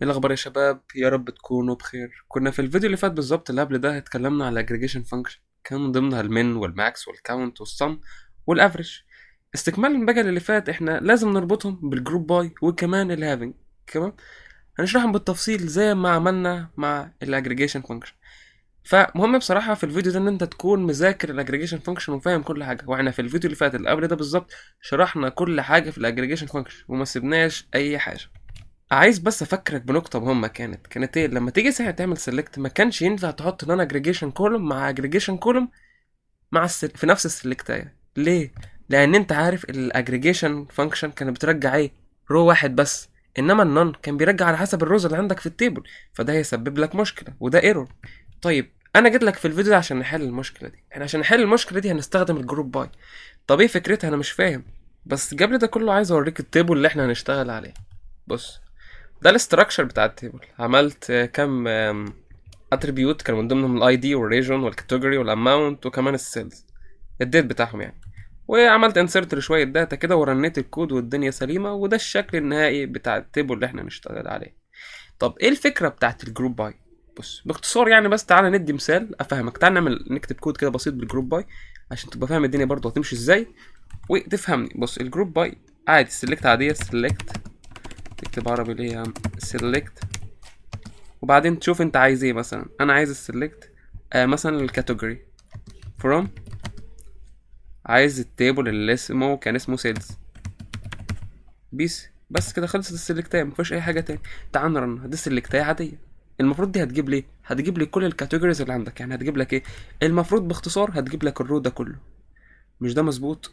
ايه الاخبار يا شباب؟ يا رب تكونوا بخير. كنا في الفيديو اللي فات بالظبط اللي قبل ده اتكلمنا على aggregation function، كان من ضمنها المين والماكس والكاونت والسم والافريج. استكمالا بقى اللي فات احنا لازم نربطهم بالجروب باي وكمان الهافنج. كمان هنشرحهم بالتفصيل زي ما عملنا مع الاجريجيشن فانكشن. فمهم بصراحة في الفيديو ده ان انت تكون مذاكر الاجريجيشن فانكشن وفاهم كل حاجة، واحنا في الفيديو اللي فات اللي قبل ده بالظبط شرحنا كل حاجة في الاجريجيشن فانكشن وما سيبناش اي حاجة. عايز بس افكرك بنقطه مهمه، كانت ايه؟ لما تيجي ساعه تعمل سيلكت ما كانش ينفع تحط نون اجريجيشن كولوم مع اجريجيشن كولوم في نفس السلكتايه. ليه؟ لان انت عارف الاجريجيشن فانكشن كانت بترجع ايه؟ رو واحد بس، انما النون كان بيرجع على حسب الروز اللي عندك في التيبل، فده هيسبب لك مشكله وده ايرور. طيب انا جيت لك في الفيديو ده عشان نحل المشكله دي. احنا عشان نحل المشكله دي هنستخدم الجروب باي. طب ايه فكرتها؟ انا مش فاهم، بس قبل ده كله عايز اوريك التيبل اللي احنا هنشتغل عليه. بص، ده الاستراكشر بتاع التيبل. عملت كام اتريبيوت كان من ضمنهم الاي دي والريجون والكاتيجوري والاماونت وكمان السيلز، الديت بتاعهم يعني. وعملت انسرت لشويه داتا كده ورنيت الكود والدنيا سليمه، وده الشكل النهائي بتاع التيبل اللي احنا هنشتغل عليه. طب ايه الفكره بتاعت الجروب باي؟ بص باختصار يعني، بس تعالى ندي مثال افهمك. تعالى نكتب كود كده بسيط بالجروب باي عشان تبقى فاهم الدنيا برضه هتمشي ازاي وتفهمني. بص الجروب باي عادي، سيلكت عاديه، سيلكت تكتب عربي ليه يا عم؟ سيلكت، وبعدين تشوف انت عايز ايه. مثلا انا عايز السلكت مثلا الكاتيجوري فروم، عايز التيبل اللي اسمه كان اسمه سيلز بيس. بس كده خلصت السلكتايه، مفيش اي حاجه تاني. تعال نرن، دي السلكتايه عاديه. المفروض دي هتجيب لي هتجيب لي كل الكاتيجوريز اللي عندك. يعني هتجيب لك ايه؟ المفروض باختصار هتجيب لك الرو ده كله. مش ده مظبوط؟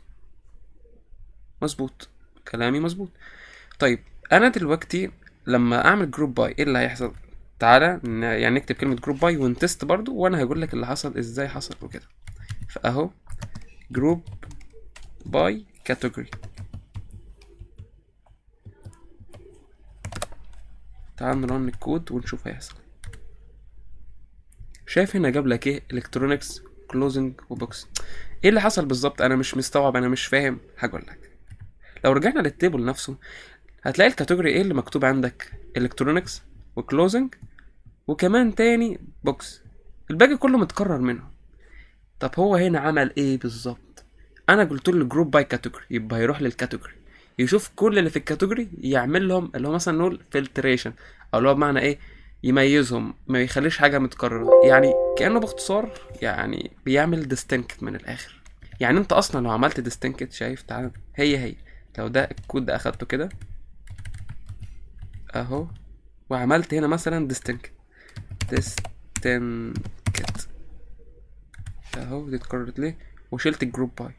مظبوط، كلامي مظبوط. طيب انا دلوقتي لما اعمل جروب باي ايه اللي هيحصل؟ تعالى يعني نكتب كلمة جروب باي ونتست برضو، وانا هقول لك اللي حصل ازاي حصل وكده. فاهو جروب باي كاتيجوري. تعال نرن الكود ونشوف هيحصل. شايف هنا جاب لك ايه؟ الكترونكس كلوزنج وبوكس. ايه اللي حصل بالظبط؟ انا مش مستوعب، انا مش فاهم. هقول لك. لو رجعنا للتيبل نفسه هتلاقي الكاتيجوري ايه اللي مكتوب عندك؟ الكترونكس وكلوزنج وكمان تاني بوكس. الباقي كله متكرر منه. طب هو هنا عمل ايه بالظبط؟ انا قلت له جروب باي كاتيجوري، يبقى هيروح للكاتيجوري يشوف كل اللي في الكاتيجوري، يعمل لهم اللي هو مثلا نقول فلتريشن، او اللي هو بمعنى ايه؟ يميزهم، ما يخليش حاجه متكرره. يعني كانه باختصار يعني بيعمل ديستنكت من الاخر. يعني انت اصلا لو عملت ديستنكت، شايف؟ تعال هي لو ده الكود ده اخدته كده اهو، وعملت هنا مثلا ديستنكت اهو، دي اتكررت ليه؟ وشلت الجروب باي،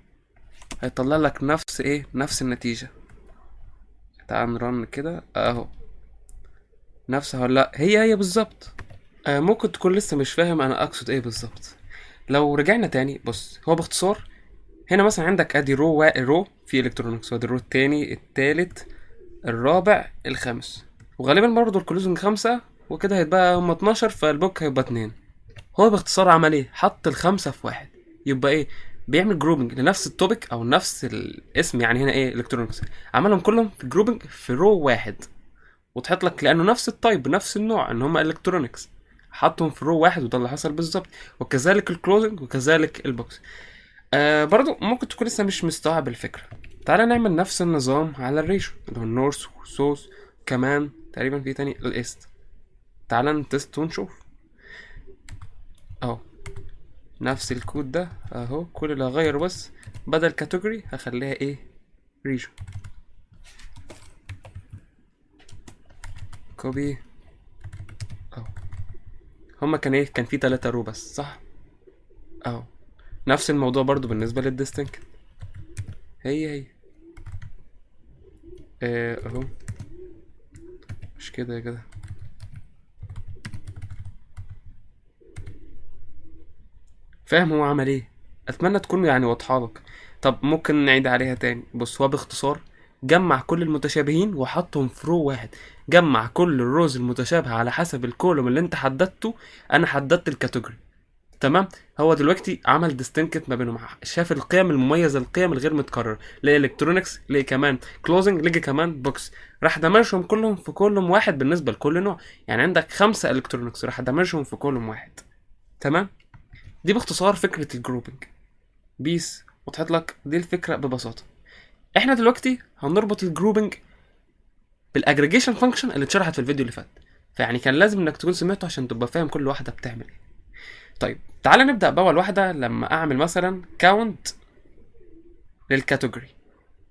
هيطلع لك نفس ايه؟ نفس النتيجة. تعال نرن كده اهو، نفسها ولا لا؟ هي بالظبط. ممكن تكون لسه مش فاهم انا اقصد ايه بالظبط. لو رجعنا تاني، بص هو باختصار هنا مثلا عندك ادي رو في الكترونكس، وادي الرو التاني التالت الرابع الخامس، وغالبا برضه الكلوزنج خمسة، وكده هيبقى هما 12، فالبوك هيبقى اتنين. هو باختصار عمل ايه؟ حط الخمسة في واحد. يبقى ايه؟ بيعمل جروبنج لنفس التوبيك او نفس الاسم. يعني هنا ايه؟ الكترونكس، عملهم كلهم في جروبنج في رو واحد، وتحط لك لانه نفس التايب نفس النوع ان هم الكترونكس، حطهم في رو واحد، وده اللي حصل بالظبط. وكذلك الكلوزنج وكذلك البوكس. برضو ممكن تكون لسه مش مستوعب الفكره. تعالى نعمل نفس النظام على الريشو اللي هو النورث والسوث، كمان تقريبا في تاني الايست. تعالى نتست ونشوف اهو. نفس الكود ده اهو، كل اللي هغيره بس بدل كاتيجوري هخليها ايه؟ ريجن. كوبي اهو. هما كان ايه؟ كان في 3 رو بس، صح؟ اهو. نفس الموضوع برضو بالنسبة للديستنكت. هي اهو. مش كده يا جدع؟ فاهم هو عمل ايه؟ اتمنى تكون يعني واضحه لك. طب ممكن نعيد عليها تاني. بص هو باختصار جمع كل المتشابهين وحطهم في رو واحد. جمع كل الروز المتشابهة على حسب الكولوم اللي انت حددته. انا حددت الكاتيجوري، تمام. هو دلوقتي عمل ديستنكت ما بينهم، شاف القيم المميزه، القيم الغير متكرره، لقى الكترونكس، لقى كمان كلوزنج، لقى كمان بوكس، راح دمجهم كلهم في كولوم واحد بالنسبه لكل نوع. يعني عندك 5 الكترونكس راح دمجهم في كولوم واحد. تمام. دي باختصار فكره الجروبنج. بيس، وضحت لك دي الفكره ببساطه. احنا دلوقتي هنربط الجروبنج بالاجريجيشن فانكشن اللي اتشرحت في الفيديو اللي فات، فيعني كان لازم انك تكون سمعته عشان تبقى فاهم كل واحده بتعمل ايه. طيب تعالى نبدا باول واحده. لما اعمل مثلا كاونت للكاتيجوري،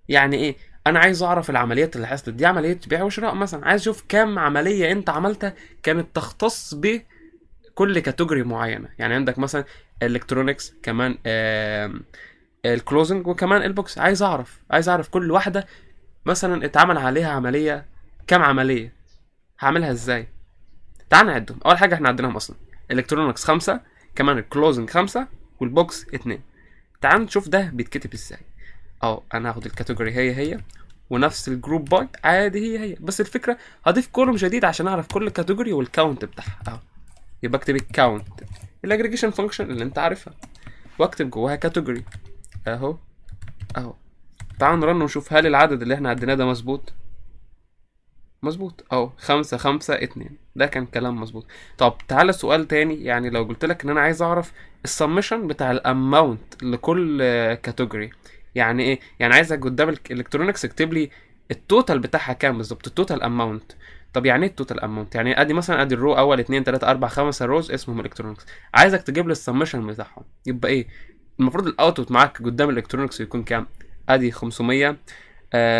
يعني ايه؟ انا عايز اعرف العمليات اللي حصلت دي، عمليه بيع وشراء مثلا، عايز اشوف كام عمليه انت عملتها كانت تختص بكل كاتيجوري معينه. يعني عندك مثلا الكترونكس، كمان الكلوزنج، وكمان البوكس. عايز اعرف كل واحده مثلا اتعمل عليها عمليه كام عمليه، هعملها ازاي؟ تعال نعدهم. اول حاجه احنا عديناهم اصلا، الكترونكس 5، كمان الكلوزنج 5، والبوكس 2. تعال نشوف ده بيتكتب ازاي. انا هاخد الكاتيجوري هي ونفس الجروب باي عادي هي، بس الفكره هضيف كولوم جديد عشان اعرف كل كاتيجوري والكاونت بتاعها. يبقى اكتب الكاونت، الاجريجيشن فانكشن اللي انت عارفها، واكتب جواها كاتيجوري اهو اهو. تعال نرن ونشوف هل العدد اللي احنا عديناه ده مظبوط. مظبوط اهو، 5 5 2، ده كان كلام مظبوط. طب تعالى سؤال تاني. يعني لو قلت لك ان انا عايز اعرف السمشن بتاع الاماونت لكل كاتيجوري، يعني ايه؟ يعني عايزك قدام الالكترونكس اكتب لي التوتال بتاعها كام بالظبط، التوتال اماونت. طب يعني ايه التوتال اماونت؟ يعني ادي مثلا ادي الرو اول 2 3 4 5 روز اسمهم الكترونكس، عايزك تجيب لي السمشن بتاعهم. يبقى ايه المفروض الاوتبوت معاك قدام الالكترونكس يكون كام؟ ادي 500،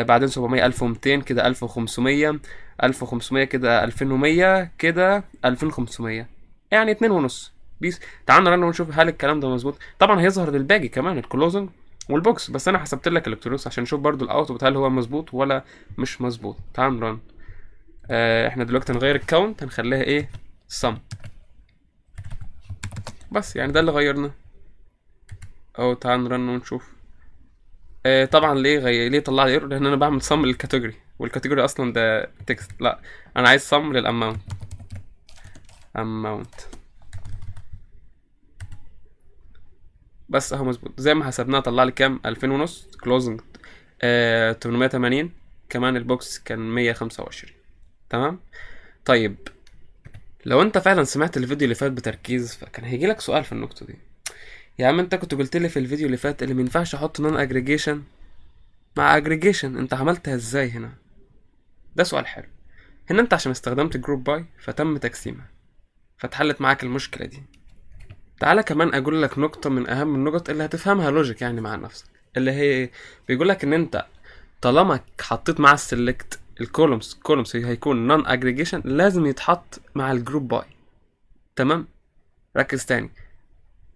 بعدين 700، 1200 كده، 1500، 1500 كده، 2100 كده، 2500، يعني 2.5 بيس. تعال نرن ونشوف هل الكلام ده مظبوط. طبعا هيظهر للباقي كمان الكلوزنج والبوكس، بس انا حسبت لك الالكترونكس عشان نشوف برضو الاوتبوت هل هو مظبوط ولا مش مظبوط. تعال نرن. احنا دلوقتي هنغير الكاونت، هنخليها ايه؟ sum. بس يعني ده اللي غيرناه. تعال نرن ونشوف. طبعا ليه طلع لي ايرور؟ لان انا بعمل صم للكاتيجوري، والكاتيجوري اصلا ده تكست. لا، انا عايز صم للاماونت. اماونت بس اهو مظبوط زي ما حسبناها. طلع لي كام؟ 2000 ونص كلوزنج، 880، كمان البوكس كان 125. تمام. طيب لو انت فعلا سمعت الفيديو اللي فات بتركيز، فكان هيجي لك سؤال في النقطه دي. يا عم انت كنت قلت لي في الفيديو اللي فات اللي مينفعش احط نون اجريجيشن مع اجريجيشن، انت عملتها ازاي هنا؟ ده سؤال حلو. هنا انت عشان استخدمت جروب باي فتم تقسيمها، فتحلت معاك المشكلة دي. تعالى كمان اقول لك نقطة من اهم النقط اللي هتفهمها لوجيك يعني مع نفسك، اللي هي بيقول لك ان انت طالما حطيت مع السلكت الكولومز هيكون نون اجريجيشن، لازم يتحط مع الجروب باي. تمام. ركز تاني،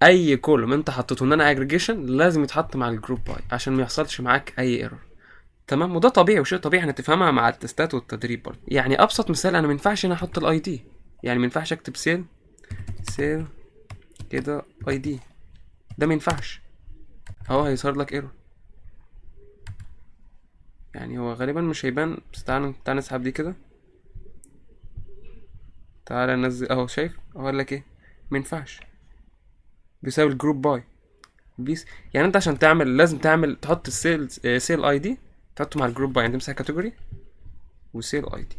اي كولوم انت حطيته نون اجريجيشن لازم يتحط مع الجروب باي عشان ما يحصلش معاك اي ايرور. تمام. وده طبيعي وشيء طبيعي هنتفهمها مع التستات والتدريب برضه. يعني ابسط مثال، انا ما ينفعش هنا احط الاي دي، يعني ما ينفعش اكتب سيل كده اي دي، ده ما ينفعش. هو هيظهر لك ايرور، يعني هو غالبا مش هيبان. بس تعال نسحب دي كده، تعال ننزل اهو. شايف اقول لك ايه؟ ما ينفعش، بيساوي الجروب باي بيس. يعني انت عشان تعمل لازم تحط سيل اي دي، تحطه مع الجروب باي. يعني تمسح كاتيجوري وسيل اي دي.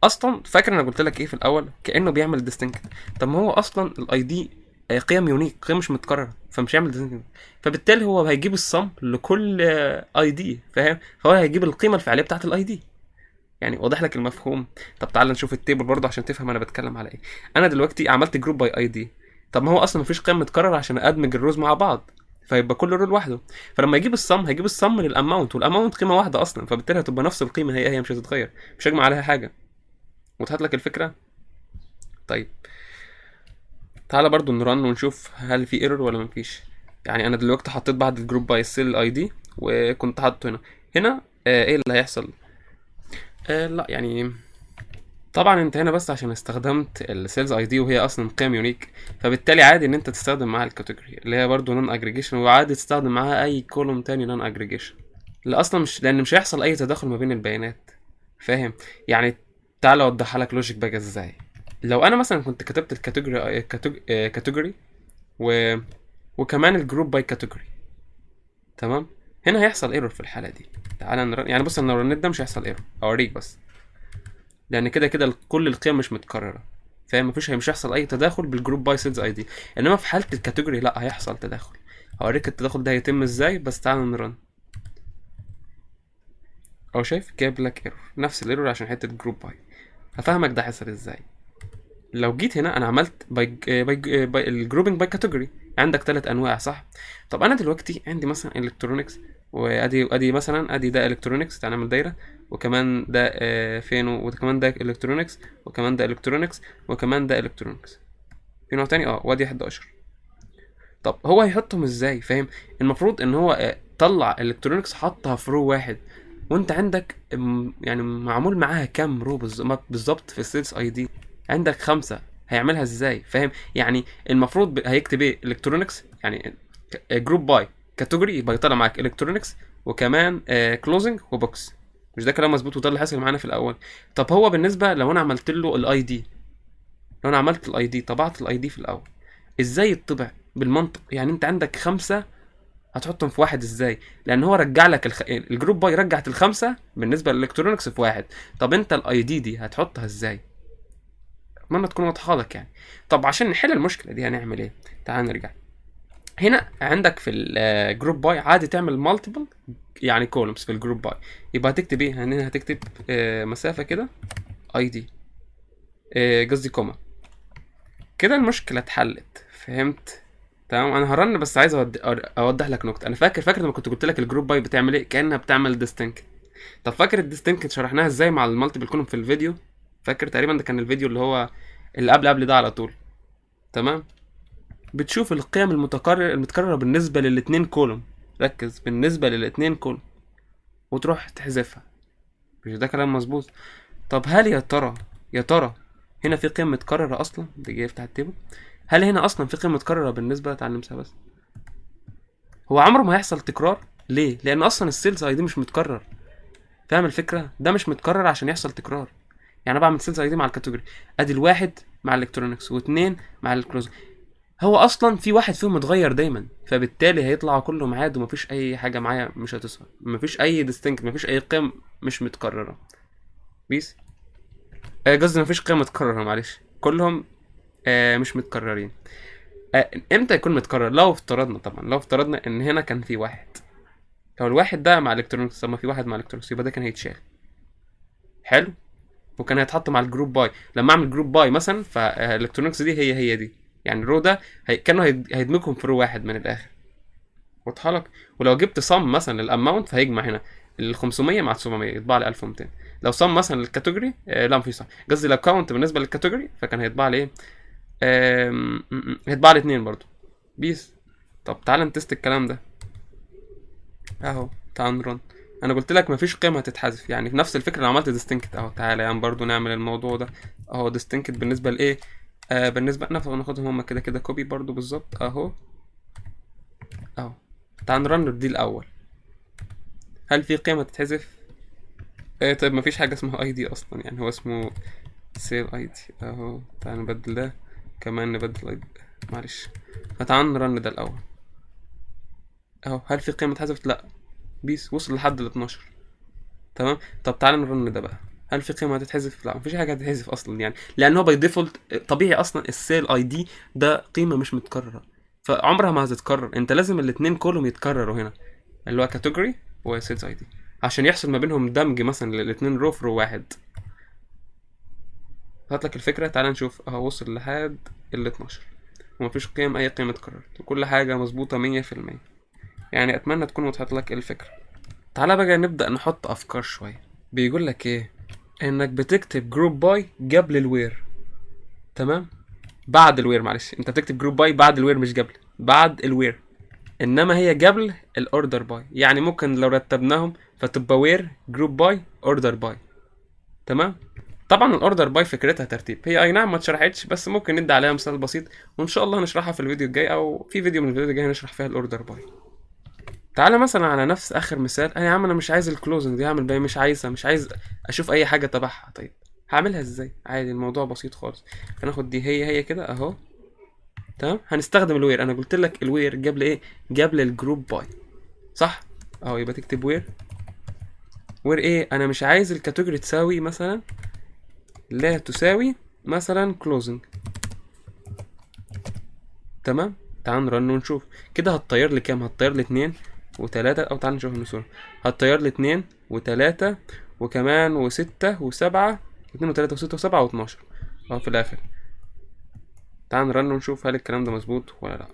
اصلا فاكر انا قلت لك ايه في الاول؟ كانه بيعمل ديستنكت. طب ما هو اصلا الاي دي قيم يونيك، قيم مش متكرره، فمش هيعمل ديستنكت. فبالتالي هو هيجيب الصم لكل اي دي، فاهم؟ فهو هيجيب القيمه الفعليه بتاعت الاي دي. يعني واضح لك المفهوم؟ طب تعال نشوف التيبل برضه عشان تفهم انا بتكلم على ايه. انا دلوقتي عملت جروب باي اي دي. طب ما هو اصلا مفيش قيم متكرره عشان ادمج الروز مع بعض، فيبقى كل رو لوحده. فلما يجيب الصم هيجيب الصم للاماونت، والاماونت قيمه واحده اصلا، فبالتالي هتبقى نفس القيمه هي مش هتتغير، مش هجمع عليها حاجه. وضحت لك الفكره؟ طيب تعالى برضو نرن ونشوف هل في ايرور ولا مفيش. يعني انا دلوقتي حطيت بعد الجروب باي السيل اي دي، وكنت حاطه هنا ايه اللي هيحصل؟ لا يعني طبعا انت هنا بس عشان استخدمت السيلز اي دي وهي اصلا قيم يونيك، فبالتالي عادي ان انت تستخدم معاها الكاتيجوري اللي هي برضو نون اجريجيشن، وعادي تستخدم معاها اي كولوم تاني نون اجريجيشن. لا اصلا مش هيحصل اي تداخل ما بين البيانات، فاهم؟ يعني تعالى اوضحها لك لوجيك بقى ازاي. لو انا مثلا كنت كتبت الكاتيجوري كاتيجوري و... وكمان الجروب باي كاتيجوري. تمام. هنا هيحصل ايرور في الحاله دي. تعالى يعني بص، انا لو رنيت ده مش هيحصل ايرور، اوريك بس، لان كده كده كل القيم مش متكرره، فاهم؟ مش هيحصل اي تداخل بالجروب باي سيلز اي دي. انما في حاله الكاتيجوري لا، هيحصل تداخل. هوريك التداخل ده هيتم ازاي، بس تعالى نرن. او شايف جايب لك ايرور، نفس الايرور عشان حته جروب باي. هفهمك ده حصل ازاي. لو جيت هنا انا عملت باي الجروبنج باي كاتيجوري، عندك 3 انواع صح؟ طب انا دلوقتي عندي مثلا الكترونكس، وادي مثلا ادي ده الكترونكس، تعالى نعمل دايره، وكمان ده فين، وكمان ده الكترونكس، وكمان ده الكترونكس، وكمان ده الكترونكس. في نوع تاني وادي 11. طب هو هيحطهم ازاي، فاهم؟ المفروض ان هو طلع الكترونكس حطها في رو واحد، وانت عندك يعني معمول معاها كام رو بالظبط في السيلز اي دي؟ عندك 5. هيعملها ازاي، فاهم؟ يعني المفروض هيكتب ايه؟ الكترونكس يعني جروب باي كاتيجوري، يبقى يطلع معاك الكترونكس وكمان كلوزنج وبوكس. مش ده كلام مظبوط؟ وده اللي حصل معانا في الاول. طب هو بالنسبه لو انا عملت له الاي دي، لو انا عملت الاي دي، طبعت الاي دي في الاول، ازاي يطبع بالمنطق؟ يعني انت عندك 5 هتحطهم في واحد ازاي؟ لان هو رجع لك الجروب باي رجعت الخمسه بالنسبه للالكترونكس في واحد. طب انت الاي دي هتحطها ازاي؟ اتمنى تكون واضحه لك يعني. طب عشان نحل المشكله دي هنعمل ايه؟ تعال نرجع. هنا عندك في الجروب باي عادي تعمل مالتيبل يعني كولومز في الجروب باي، يبقى هتكتب ايه؟ هنا هتكتب مسافه كده اي دي، قصدي كوما. كده المشكله اتحلت، فهمت؟ تمام. انا هرن بس عايز اوضح لك نقطه. انا فاكر لما كنت قلت لك الجروب باي بتعمل ايه، كانها بتعمل ديستنكت. طب فاكر الديستنكت شرحناها ازاي مع المالتيبل كولوم في الفيديو؟ فاكر تقريبا ده كان الفيديو اللي هو اللي قبل ده على طول. تمام. بتشوف القيم المتكرره بالنسبه للاتنين كولوم، ركز، بالنسبه للاتنين كولوم، وتروح تحذفها. مش ده كلام مظبوط؟ طب هل يا ترى هنا في قيم متكرره اصلا؟ دي جاي يفتح التيبل، هل هنا اصلا في قيم متكرره بالنسبه لتعلمها بس؟ هو عمره ما هيحصل تكرار. ليه؟ لان اصلا السيلز اي دي مش متكرر، فاهم الفكره؟ ده مش متكرر عشان يحصل تكرار. يعني انا بعمل سيلز اي دي مع الكاتيجوري، ادي الواحد مع الالكترونكس، واثنين مع الكلوز. هو اصلا في واحد فيهم متغير دايما، فبالتالي هيطلع كله معاد، ومفيش اي حاجه معايا مش هتظهر، مفيش اي ديستنكت، مفيش اي قيم مش متكرره. بيس. قصدي مفيش قيم متكرره، معلش، كلهم مش متكررين. امتى يكون متكرر؟ لو افترضنا، طبعا لو افترضنا ان هنا كان في واحد، لو الواحد ده مع الكترونكس، طب ما في واحد مع الكترونكس، يبقى ده كان هيتشال. حلو. وكان هيتحط مع الجروب باي. لما اعمل جروب باي مثلا، فالالكترونكس دي هي دي، يعني الرو ده كانوا هيدمجهم في رو واحد من الاخر. واضحه لك؟ ولو جبت صم مثلا للاماونت، فهيجمع هنا ال 500 مع 700 يطبع لي 1200. لو صم مثلا للكاتيجوري لا مفيش صم، قصدي لو كاونت بالنسبه للكاتيجوري، فكان هيطبع لي ايه؟ هيطبع لي 2 برضو. بيس. طب تعال نتست الكلام ده اهو. تعال نرن. انا قلت لك مفيش قيمه هتتحذف، يعني في نفس الفكره. لو عملت ديستنكت اهو، تعالى يعني برضو نعمل الموضوع ده اهو. ديستنكت بالنسبه لايه؟ بالنسبه ناخدهم هما كده كده كوبي برضو بالظبط اهو. اهو. تعال نرن دي الاول. هل في قيمه تتحذف؟ طيب مفيش حاجه اسمها اي دي اصلا، يعني هو اسمه سيف اي دي اهو. تعال نبدل ده، كمان نبدل اي دي، معلش. فتعال نرن ده الاول اهو. هل في قيمه اتحذفت؟ لا. بيس، وصل لحد ال 12. تمام. طب تعالى نرن ده بقى. هل في قيمه هتتحذف؟ لا، مفيش حاجه هتتحذف اصلا، يعني لان هو باي ديفولت طبيعي اصلا السيل اي دي ده قيمه مش متكرره، فعمرها ما هتتكرر. انت لازم الاثنين كلهم يتكرروا هنا، اللي هو كاتيجوري وسيلز اي دي، عشان يحصل ما بينهم دمج مثلا للاثنين رو في رو واحد. هات لك الفكره. تعالى نشوف اهو، وصل لحد ال 12 ومفيش اي قيمه اتكررت، وكل حاجه مظبوطه 100%. يعني اتمنى تكون وضحت لك الفكره. تعالى بقى نبدأ نحط أفكار شوية. بيقول لك إيه؟ إنك بتكتب جروب باي قبل الوير. تمام؟ بعد الوير، معلش، أنت بتكتب جروب باي بعد الوير، مش قبل، بعد الوير. إنما هي قبل الأوردر باي، يعني ممكن لو رتبناهم فتبقى وير جروب باي أوردر باي. تمام؟ طبعا الأوردر باي فكرتها ترتيب، هي أي نعم ما اتشرحتش، بس ممكن ندي عليها مثال بسيط، وإن شاء الله نشرحها في الفيديو الجاي، أو في فيديو من الفيديو الجاي نشرح فيها الأوردر باي. تعالى مثلا على نفس اخر مثال. انا يا عم انا مش عايز الكلوزنج دي، هعمل بقى مش عايز اشوف اي حاجه تبعها. طيب هعملها ازاي؟ عادي، الموضوع بسيط خالص. هناخد دي هي كده اهو، تمام. هنستخدم الوير، انا قلت لك الوير جاب لي ايه؟ جاب لي الجروب باي، صح؟ اهو يبقى تكتب وير ايه، انا مش عايز الكاتيجوري تساوي مثلا، لا تساوي مثلا كلوزنج. تمام. تعال نرن ونشوف كده هتطير لي كام. هتطير لي 2 و3، او تعال نشوف النسور. هتطير لي 2 و3 وكمان و6 و7، 2 و3 و6 و7 و12 اهو في الاخر. تعال نرن ونشوف هل الكلام ده مظبوط ولا لا.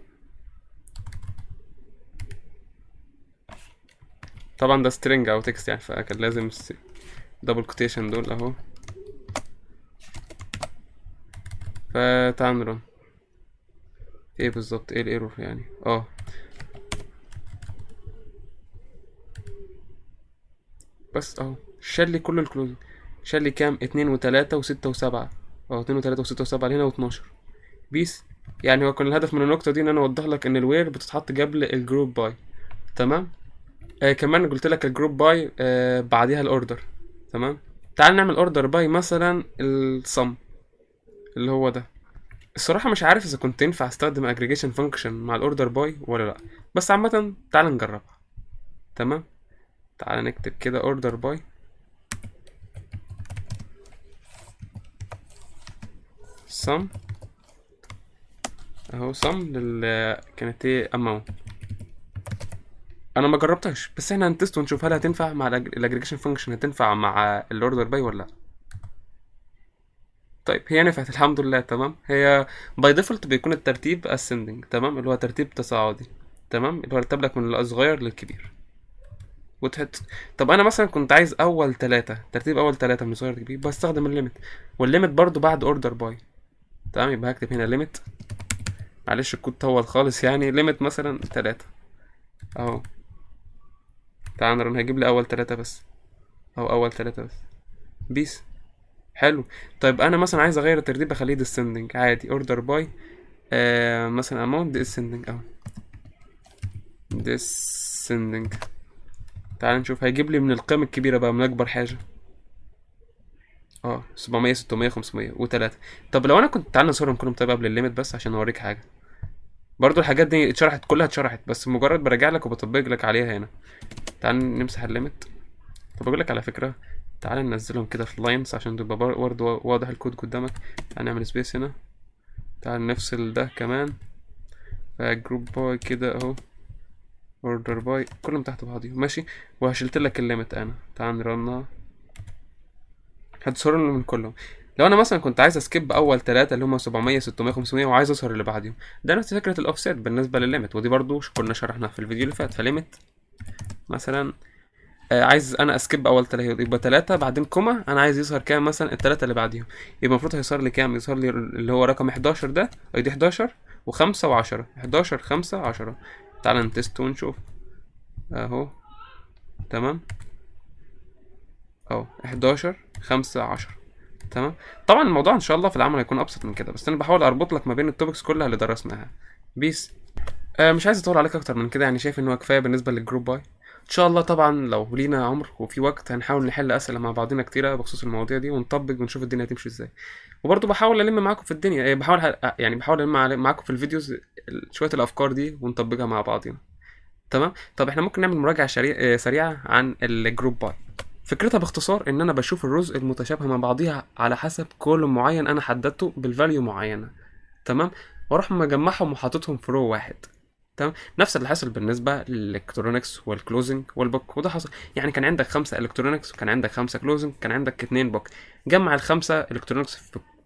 طبعا ده سترينج او تكست يعني، فكان لازم دبل كوتيشن دول اهو. فتعال نرن. ايه بالظبط ايه الايرور يعني؟ بس اهو شال لي كل الكلوزنج. شال لي كام؟ 2 و3 و6 و7 اهو. 2 و3 و6 و7 هنا و12 بيس. يعني هو كان الهدف من النقطة دي ان انا اوضح لك ان الوير بتتحط قبل الجروب باي. تمام. كمان قلت لك الجروب باي بعديها الاوردر. تمام. تعال نعمل اوردر باي مثلا السم اللي هو ده. الصراحة مش عارف اذا كنت ينفع استخدم اجريجيشن فانكشن مع الاوردر باي ولا لا، بس عامة تعال نجربها. تمام. تعال نكتب كده اوردر باي sum اهو. sum كانت ايه amount. انا ما جربتهاش، بس احنا هنتست ونشوف هل هتنفع مع الاجريجيشن فانكشن، هتنفع مع الاوردر باي ولا لا. طيب هي نفعت الحمد لله. تمام. هي باي ديفولت بيكون الترتيب ascending، تمام، اللي هو ترتيب تصاعدي. تمام، اللي هو رتب لك من الصغير للكبير وتحط. طب انا مثلا كنت عايز اول 3، ترتيب اول 3 من الصغير للكبير، بستخدم الليميت، والليميت برضو بعد اوردر باي. تمام. يبقى هكتب هنا ليميت، معلش الكود طول خالص يعني، ليميت مثلا 3 اهو. تعال نرن، هيجيب لي اول 3 بس اهو، اول 3 بس. بيس. حلو. طيب انا مثلا عايز اغير الترتيب اخليه descending عادي، اوردر باي مثلا amount descending اهو. descending. تعال نشوف هيجيب لي من القيم الكبيرة بقى، من اكبر حاجة 700 600 500 و3. طب لو انا كنت، تعال نصورهم كلهم طيب قبل الليميت بس عشان اوريك حاجة. برضو الحاجات دي اتشرحت، كلها اتشرحت، بس مجرد براجع لك وبطبق لك عليها هنا. تعال نمسح الليميت. طب اقول لك على فكرة، تعال ننزلهم كده في لاينز عشان تبقى برضه واضح الكود قدامك. تعال نعمل سبيس هنا. تعال نفصل ده كمان. جروب باي كده اهو، اوردر باي كلهم تحت بعضيهم ماشي. وهشلت لك الليميت انا. تعال نرنها، هتصور من كلهم. لو انا مثلا كنت عايز اسكيب اول 3 اللي هم 700 600 500 وعايز اظهر اللي بعديهم، ده نفس فكره الاوفسيت بالنسبه للليميت، ودي برضو كنا شرحناها في الفيديو اللي فات. فليميت مثلا عايز انا اسكيب اول 3 يبقى 3 بعدين كوما، انا عايز يظهر كام مثلا الثلاثه اللي بعديهم، يبقى المفروض هيظهر لي كام؟ يظهر لي اللي هو رقم 11 ده، دي 11 و5 و10، 11 5 10. تعال نتست ونشوف اهو. تمام اهو 11 5 10. تمام. طبعا الموضوع ان شاء الله في العمل هيكون ابسط من كده، بس انا بحاول اربط لك ما بين التوبكس كلها اللي درسناها. بيس. مش عايز اطول عليك اكتر من كده يعني، شايف ان هو كفايه بالنسبه للجروب باي. ان شاء الله طبعا لو لينا عمر وفي وقت هنحاول نحل اسئله مع بعضنا كتيره بخصوص المواضيع دي، ونطبق ونشوف الدنيا هتمشي ازاي. وبرضه بحاول الم معاكم في الدنيا، يعني بحاول الم معاكم في الفيديوز شويه الافكار دي ونطبقها مع بعضنا. تمام. طب احنا ممكن نعمل مراجعه سريعه عن الجروب باي. فكرتها باختصار ان انا بشوف الرزق المتشابهه مع بعضيها على حسب كولوم معين انا حددته بالفاليو معينه. تمام. واروح مجمعهم وحاططهم في رو واحد. تمام. نفس اللي حصل بالنسبه للالكترونكس والكلوزنج والبوك، وده حصل يعني كان عندك 5 الكترونكس وكان عندك 5 كلوزنج، كان عندك 2 بوك. جمع ال5 الكترونكس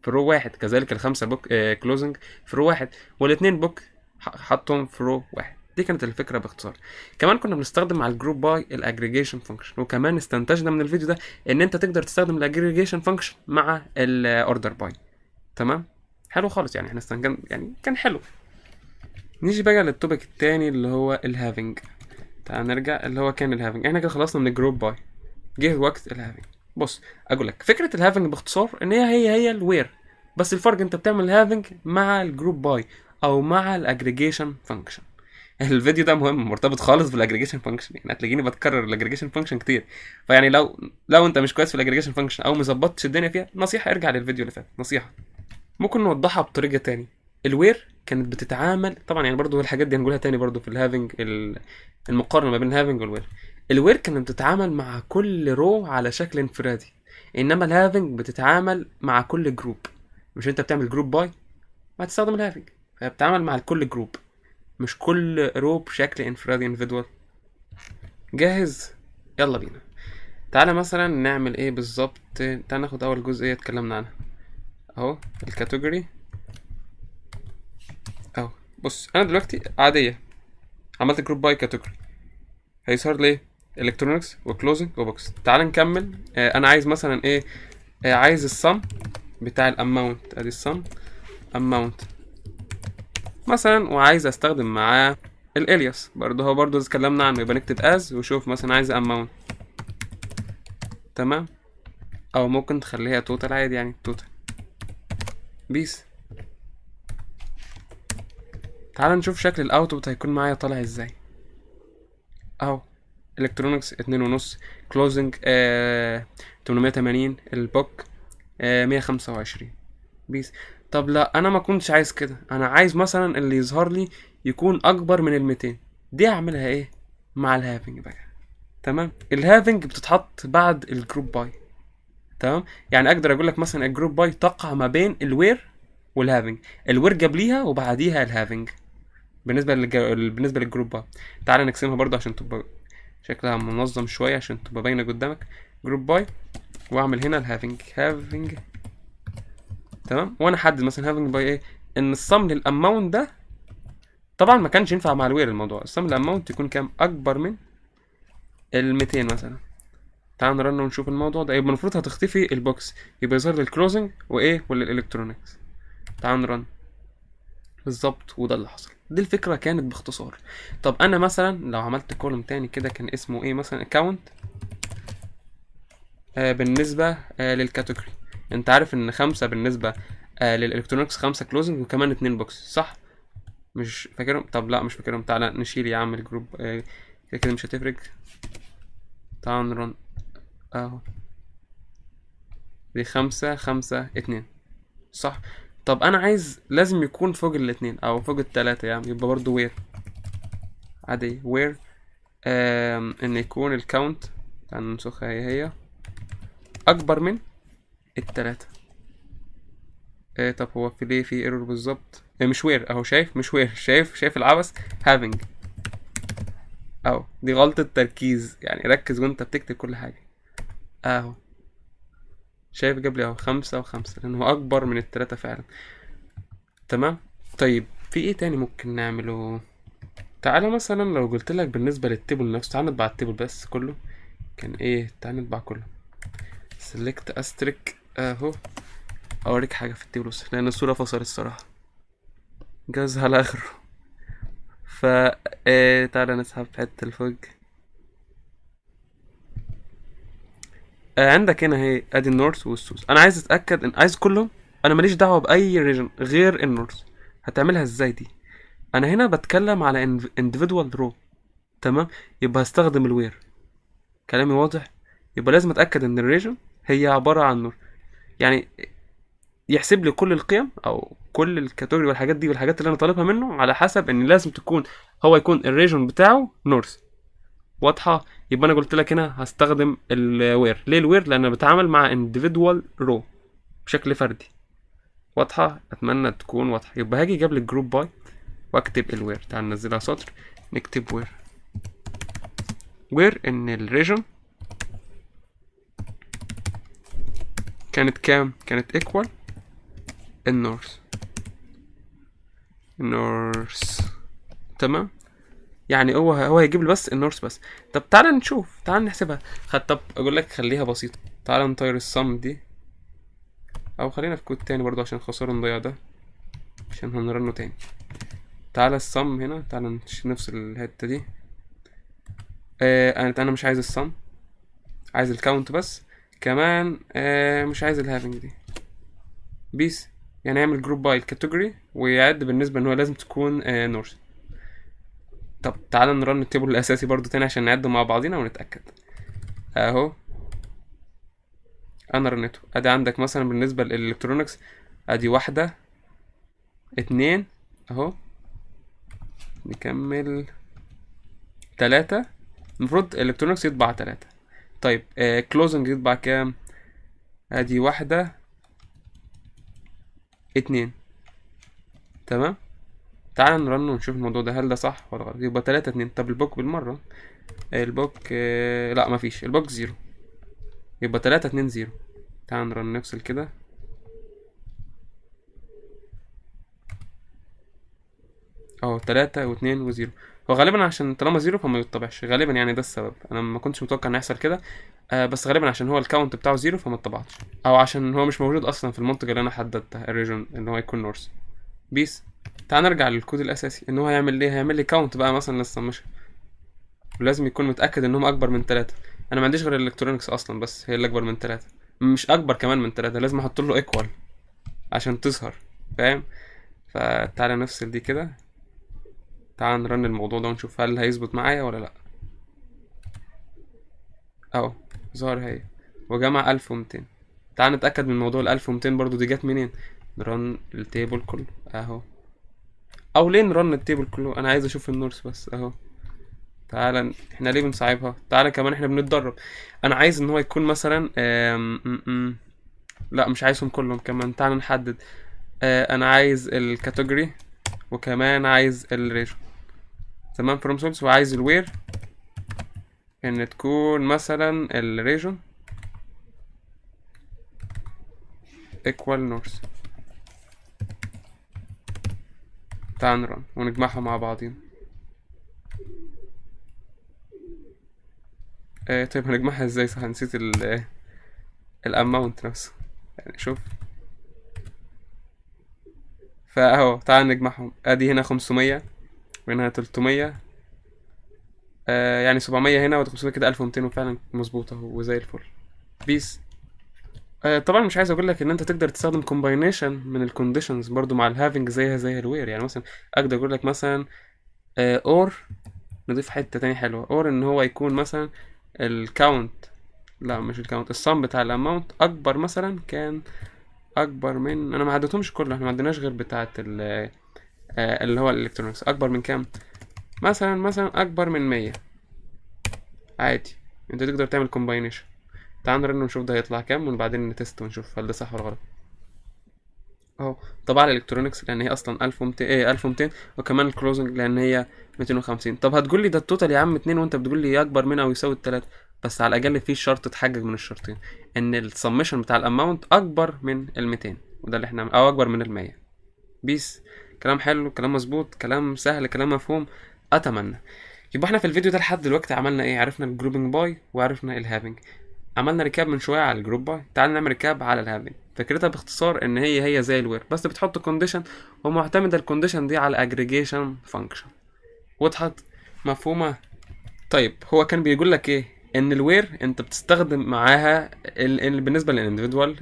في رو واحد، كذلك ال5 بوك كلوزنج في رو واحد، والاثنين بوك حطهم في رو واحد. دي كانت الفكره باختصار. كمان كنا بنستخدم مع الجروب باي الاجريجيشن فانكشن، وكمان استنتجنا من الفيديو ده ان انت تقدر تستخدم الاجريجيشن فانكشن مع الاوردر باي. تمام. حلو خالص يعني، احنا استنتجنا يعني كان حلو. نيجي بقى للتوبيك التاني اللي هو الهافنج. تعال نرجع، اللي هو كان الهافنج. احنا كده خلصنا من الجروب باي، جه وقت الهافنج. بص اقول لك فكره الهافنج باختصار ان هي الوير، بس الفرق انت بتعمل الهافنج مع الجروب باي او مع الاجريجيشن فانكشن. الفيديو ده مهم، مرتبط خالص بالاجريجيشن فانكشن، يعني هتلاقيني بتكرر الاجريجيشن فانكشن كتير. فيعني لو انت مش كويس في الاجريجيشن فانكشن او مظبطتش الدنيا فيها، نصيحه ارجع للفيديو اللي فات، نصيحه. ممكن نوضحها بطريقه تاني. الوير كانت بتتعامل طبعا يعني برضو الحاجات دي هنقولها تاني برضو في الهافنج، المقارنه ما بين الهافنج والوير. الوير كانت بتتعامل مع كل رو على شكل انفرادي، انما الهافنج بتتعامل مع كل جروب. مش انت بتعمل جروب باي ما تستخدم الهافنج، فهي بتتعامل مع كل جروب مش كل رو بشكل انفرادي individual. جاهز؟ يلا بينا. تعالى مثلا نعمل ايه بالظبط. تعالى ناخد اول جزئيه اتكلمنا عنها اهو، الكاتيجوري اهو. بص انا دلوقتي عاديه عملت جروب باي كاتيجوري، هيظهر لي الكترونكس وكلوزنج وبوكس. تعال نكمل. انا عايز مثلا ايه، عايز الصم بتاع الاماونت، ادي الصم اماونت مثلا، وعايز استخدم معاه الالياس برضه، هو برضه اتكلمنا عنه. يبقى نكتب از وشوف مثلا عايز اماونت، تمام. او ممكن تخليها توتال عادي يعني توتال بيس. تعال نشوف شكل الاوتبوت هيكون معايا طالع ازاي اهو. الكترونكس 2.5، كلوزنج 880، البوك 125 بيس. طب لا انا ما كنتش عايز كده، انا عايز مثلا اللي يظهر لي يكون اكبر من ال200. دي هعملها ايه مع الهافنج بقى؟ تمام. الهافنج بتتحط بعد الجروب باي، تمام. يعني اقدر اقول لك مثلا الجروب باي تقع ما بين الوير والهافنج، الوير قبليها وبعديها الهافنج بالنسبه للجروب باي. تعال نقسمها برضه عشان تبقى شكلها منظم شويه، عشان تبقى باينه قدامك. جروب باي واعمل هنا الهافنج تمام. وانا احدد مثلا هافنج باي ايه، ان الصم للاماونت ده طبعا ما كانش ينفع مع الوير الموضوع، الصم للاماونت يكون كام اكبر من ال200 مثلا. تعال نرن ونشوف الموضوع ده. يبقى المفروض هتختفي البوكس، يبقى يظهر للكلوزنج وايه وللالكترونكس. تعال نرن بالظبط، وده اللي حصل. دي الفكره كانت باختصار. طب انا مثلا لو عملت كولوم تاني كده كان اسمه ايه مثلا اكونت، بالنسبه للكاتيجوري، انت عارف ان 5 بالنسبه للالكترونكس، 5 كلوزنج وكمان 2 بوكس صح؟ مش فاكرهم؟ طب لا مش فاكرهم. تعالى نشيل يا عم الجروب، كده كده مش هتفرق. تعال نرن اهو، دي 5 5 2 صح. طب انا عايز لازم يكون فوق الاتنين او فوق التلاتة يعني، يبقى برضو وير عادي وير ان يكون الكاونت، تعال ننسخها هي اكبر من التلاتة. طب هو في ليه في ايرور بالظبط؟ مش وير اهو، شايف مش وير، شايف العبث. هافينج اهو، دي غلطة تركيز يعني، ركز وانت بتكتب كل حاجة اهو. شايف جاب لي اهو 5 و5 لان هو اكبر من التلاتة فعلا، تمام. طيب في ايه تاني ممكن نعمله؟ تعالى مثلا لو قلت لك بالنسبة للتيبل نفسه، تعالى نطبع التيبل بس كله. كان ايه؟ تعالى نطبع كله. سيلكت استريك اهو. اوريك حاجة في التيبل بس لان الصورة فصلت الصراحة، جاز على اخره. ف تعالى نسحب حتة الفوق. عندك هنا اهي ادي النورث والسوث. انا عايز اتاكد ان عايز كلهم، انا ماليش دعوه باي ريجن غير النورث. هتعملها ازاي دي؟ انا هنا بتكلم على individual رو، تمام. يبقى هستخدم الوير. كلامي واضح؟ يبقى لازم اتاكد ان الريجن هي عباره عن نور، يعني يحسب لي كل القيم او كل الكاتيجوري والحاجات دي والحاجات اللي انا طالبها منه على حسب ان لازم تكون هو يكون الريجن بتاعه نورث. واضحه؟ يبقى انا قلت لك هنا هستخدم الوير. ليه الوير؟ لان انا بتعامل مع individual رو بشكل فردي. واضحه؟ اتمنى تكون واضحه. يبقى هاجي قبل الجروب باي واكتب الوير. تعال ننزلها سطر، نكتب وير ان الريجن كانت كام؟ كانت ايكوال النورث تمام. يعني هو هيجيب لي بس النورث بس. طب تعالى نشوف، تعالى نحسبها. طب اقول لك خليها بسيطه، تعالى نطير الصم دي، او خلينا في كود تاني برضو عشان خساره نضيع ده، عشان هنرنه تاني. تعالى الصم هنا، تعالى نفصل الحته دي. انا مش عايز الصم، عايز الكاونت بس. كمان مش عايز الهافنج دي بيس. يعني يعمل جروب باي الكاتيجوري ويعد بالنسبه ان هو لازم تكون نورث. طب تعالى نرن التيبل الاساسي برضو تاني عشان نعد مع بعضينا ونتاكد اهو. انا رنيته. ادي عندك مثلا بالنسبه للالكترونكس ادي 1 2 اهو نكمل 3. المفروض الكترونكس يطبع 3. طيب كلوزنج يطبع كام؟ ادي 1 2. تمام. تعال نرن ونشوف الموضوع ده هل ده صح ولا غلط. يبقى 3 2. طب البوك بالمرة، البوك لا مفيش، البوك 0. يبقى 3 2 0. تعال نرن نفصل كده. اهو 3 و2 و0. هو غالبا عشان طالما 0 فما يطبعش غالبا، يعني ده السبب. انا ما كنتش متوقع ان يحصل كده. بس غالبا عشان هو الكاونت بتاعه 0 فما اتطبعش، او عشان هو مش موجود اصلا في المنطقه اللي انا حددتها الريجن ان هو يكون نورث. بيس. تعال نرجع للكود الاساسي ان هو هيعمل ايه. هيعمل لي كاونت بقى مثلا للسمشن، ولازم يكون متاكد انهم اكبر من 3. انا ما عنديش غير الالكترونكس اصلا، بس هي اللي اكبر من 3، مش اكبر كمان من 3. لازم احط له ايكوال عشان تظهر، فاهم؟ فتعالى نفصل دي كده. تعال نرن الموضوع ده ونشوف هل هيظبط معايا ولا لا. اهو ظهر هي وجمع 1200. تعال نتأكد من موضوع ال 1200 برضو دي جت منين. نرن التيبل كله اهو، او ليه نرن التيبل كله؟ انا عايز اشوف النورس بس اهو. تعال احنا ليه بنصعبها؟ تعال كمان احنا بنتدرب. انا عايز ان هو يكون مثلا لا مش عايزهم كلهم كمان. تعال نحدد. انا عايز الكاتيجوري وكمان عايز الريجن. تمام فروم سورس. وعايز الوير ان تكون مثلا الريجن equal north. تعال نرن ونجمعهم مع بعضين. طيب هنجمعها ازاي؟ صح نسيت الاماونت نفسه. يعني شوف، فاهو تعال نجمعهم. ادي هنا 500 وهنا 300. يعني 700 هنا و500 كده 1200، وفعلا مظبوط اهو وزي الفل. بيس. طبعا مش عايز اقول لك ان انت تقدر تستخدم كومباينيشن من الكونديشنز برضو مع الهافنج زيها زي الوير. يعني مثلا اقدر اقول لك مثلا اور نضيف حته تاني حلوه. اور ان هو يكون مثلا الكاونت، لا مش الكاونت، الصم بتاع الاماونت اكبر مثلا كان اكبر من، انا ما عدتهمش كله، احنا ما عندناش غير بتاعه اللي هو الالكترونكس. اكبر من كام؟ مثلا اكبر من 100. عادي انت تقدر تعمل كومباينيشن. تعال نرن ونشوف ده هيطلع كام، وبعدين نتست ونشوف هل ده صح ولا غلط. اهو طبعا الالكترونكس لان هي اصلا 1200 1200، وكمان الكلوزنج لان هي 250. طب هتقول لي ده التوتال يا عم 2 وانت بتقول لي اكبر منها او يساوي التلاتة. بس على الاقل في شرط اتحجج من الشرطين، ان السمشن بتاع الاماونت اكبر من ال 200، وده اللي احنا، او اكبر من ال 100. بيس. كلام حلو، كلام مظبوط، كلام سهل، كلام مفهوم. اتمنى. يبقى احنا في الفيديو ده لحد دلوقتي عملنا ايه؟ عرفنا الجروبنج باي وعرفنا الهافنج. عملنا ريكاب من شويه على الجروب باي. تعال نعمل ريكاب على الهافنج. فكرتها باختصار ان هي زي الوير، بس بتحط كونديشن ومعتمده الكونديشن دي على اجريجيشن فانكشن. وضحت؟ مفهومه؟ طيب هو كان بيقول لك ايه؟ ان الوير انت بتستخدم معاها بالنسبه للاندفيدوال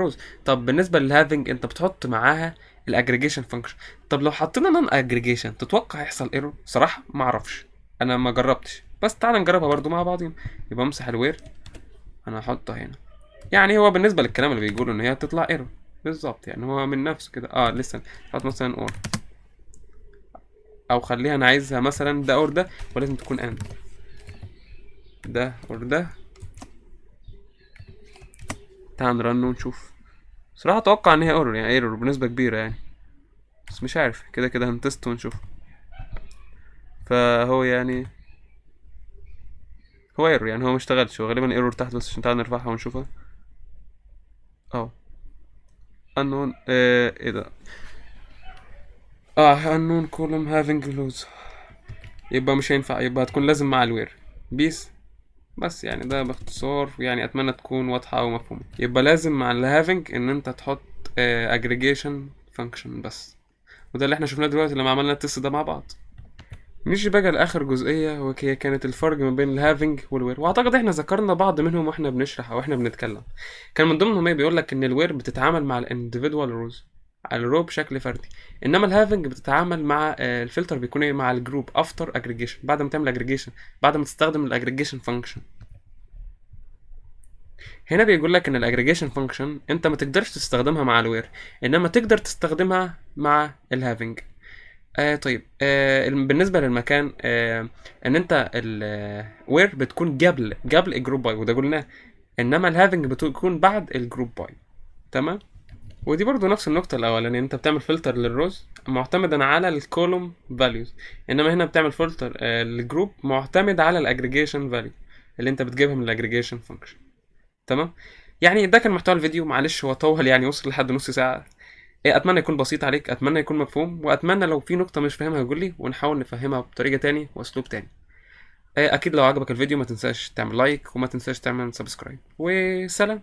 روز. طب بالنسبه للهافنج انت بتحط معاها الاجريجيشن فانكشن. طب لو حطينا نون اجريجيشن تتوقع يحصل ايرور؟ صراحه ما اعرفش، انا ما جربتش، بس تعال نجربها برضو مع بعضين. يبقى امسح الوير، انا هحطها هنا. يعني هو بالنسبه للكلام اللي بيقوله ان هي تطلع ايرور بالظبط، يعني هو من نفسه كده. لسه نحط مثلا اور، او خليها انا عايزها مثلا ده اور ده، ولازم تكون اند ده اور ده. تعال نرن ونشوف. صراحه اتوقع ان هي ايرور، يعني ايرور بنسبه كبيره يعني، بس مش عارف، كده كده هنتست ونشوف. فهو يعني هو ايرور، يعني هو مشتغلش، هو غالبا ايرور تحت بس عشان تعال نرفعها ونشوفها. اه unknown ايه ده؟ unknown column having loads. يبقى مش هينفع، يبقى هتكون لازم مع الوير. بيس. بس يعني ده باختصار، يعني اتمنى تكون واضحة او مفهومة. يبقى لازم مع الهافنج ان انت تحط اجريجيشن فانكشن بس، وده اللي احنا شفناه دلوقتي لما عملنا التست ده مع بعض. نيجي بقى لاخر جزئية، وهي كانت الفرق ما بين الهافنج والوير. واعتقد احنا ذكرنا بعض منهم واحنا بنشرح او احنا بنتكلم. كان من ضمنهم ايه؟ بيقول لك ان الوير بتتعامل مع الانديفيدوال روز، على الرو بشكل فردي، انما الهافنج بتتعامل مع الفلتر بيكون ايه؟ مع الجروب افتر اجريجيشن، بعد ما تعمل اجريجيشن، بعد ما تستخدم الاجريجيشن فانكشن. هنا بيقول لك ان الاجريجيشن فانكشن انت ما تقدرش تستخدمها مع الوير، انما تقدر تستخدمها مع الهافنج. طيب بالنسبة للمكان ان انت وير بتكون قبل الجروب باي، وده قلناه. انما الهافنج بتكون بعد الجروب باي. تمام. ودي برضو نفس النقطة الأولانية، انت بتعمل فلتر للروز معتمدا على الكولوم فاليوز، انما هنا بتعمل فلتر للجروب معتمد على الاجريجيشن فاليو اللي انت بتجيبها من الاجريجيشن فانكشن. تمام. يعني ده كان محتوى الفيديو، معلش هو طول يعني، وصل لحد نص ساعة. اتمنى يكون بسيط عليك، اتمنى يكون مفهوم، واتمنى لو في نقطة مش فاهمها قول لي ونحاول نفهمها بطريقة تاني واسلوب تاني. اكيد لو عجبك الفيديو ما تنساش تعمل لايك وما تنساش تعمل سبسكرايب، وسلام.